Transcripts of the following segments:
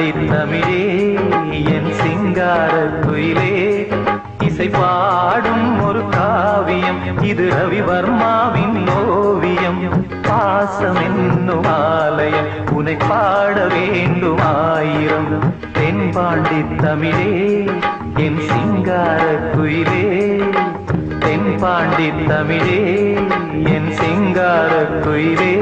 பாண்டி தமிழே என் சிங்கார குயிலே இசை பாடும் ஒரு காவியம் இது ரவிவர்மாவின் ஓவியம் பாசம் என்னும் ஆலயம் உனை பாட வேண்டும் ஆயிரம் தென்பாண்டி தமிழே என் சிங்கார குயிலே தென்பாண்டி தமிழே என் சிங்கார குயிலே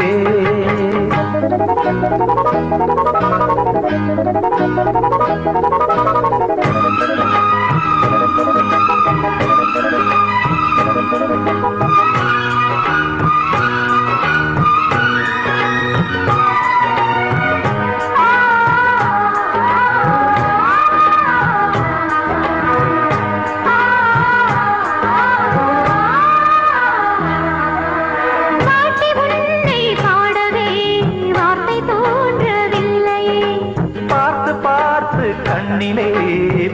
கண்ணிலே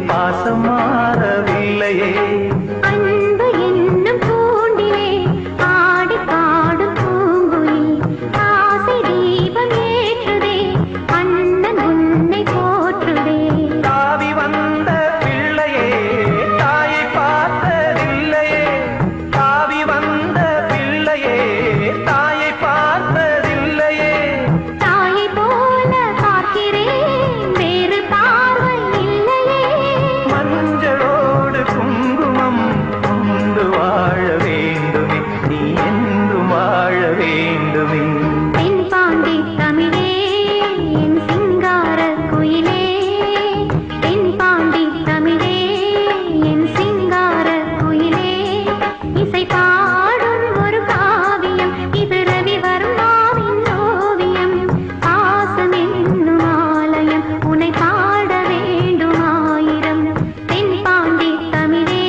பாசம் மாறவில்லையே அன்பு என்னும் பூண்டிலே ஆடி பாடும் பூங்குயில் ஆசை தீபம் ஏற்றுதே அண்ணன் உன்னை போற்றுதே தாவி வந்த பிள்ளையே தாயை பார்த்ததில்லையே தாவி வந்த பிள்ளையே தாயை பார்த்ததில்லையே தாயை போல பார்க்கிறேன் வேறு பார்வை மஞ்சளோடு குங்குமம் கொண்டு வாழ வேண்டுமே நீ என்றும் வாழ வேண்டுமே தென்பாண்டி தமிழே என் சிங்கார குயிலே தென்பாண்டி தமிழே என் சிங்கார குயிலே இசை பாடும் ஒரு காவியம் இது ரவிவர்மாவின் ஓவியம் பாசம் என்னும் ஆலயம் உனை பாட வேண்டும் ஆயிரம் தென்பாண்டி தமிழே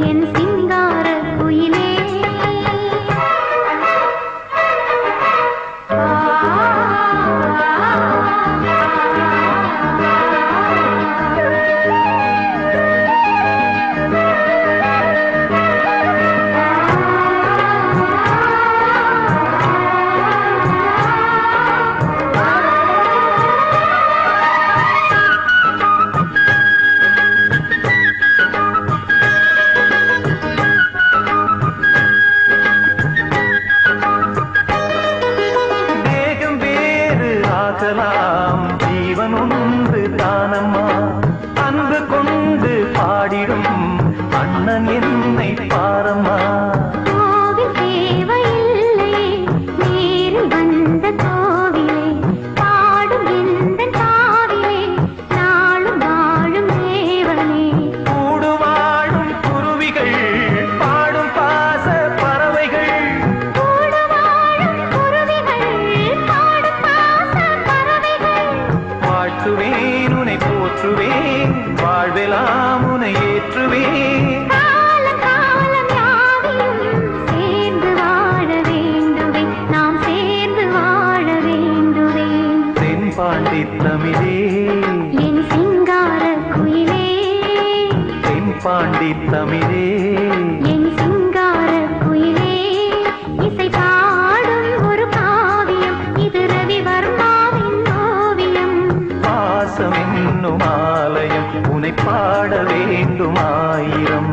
என் சிங்கார குயிலே தேகம் வேறு ஆகலாம் ஜீவன் ஒன்று தானம்மா அன்பு கொண்டு பாடிடும் அண்ணன் என்னை பாரம்மா கோவில் தேவையில்லையே நேரில் வந்த கோவிலே பாடும் எந்தன் காவிலே நாளும் வாழும் தேவனே கூடு வாழும் குருவிகள் பாடும் பாச பறவைகள் கூடு வாழும் குருவிகள் பாடும் பாச பறவைகள் வாழ்த்துவேன் உனை போற்றுவேன் வாழ்வெல்லாம் உனை ஏற்றுவேன் காலம் காலம் யாவையும் சேர்ந்து வாழ வேண்டுவே நாம் சேர்ந்து வாழ வேண்டுவே தென்பாண்டி தமிழே என் சிங்கார குயிலே தென்பாண்டி தமிழே என் சிங்கார குயிலே இசை பாடும் ஒரு காவியம் இது ரவிவர்மாவின் ஓவியம் பாசம் என்னும் ஆலயம் உனை பாட வேண்டும் ஆயிரம்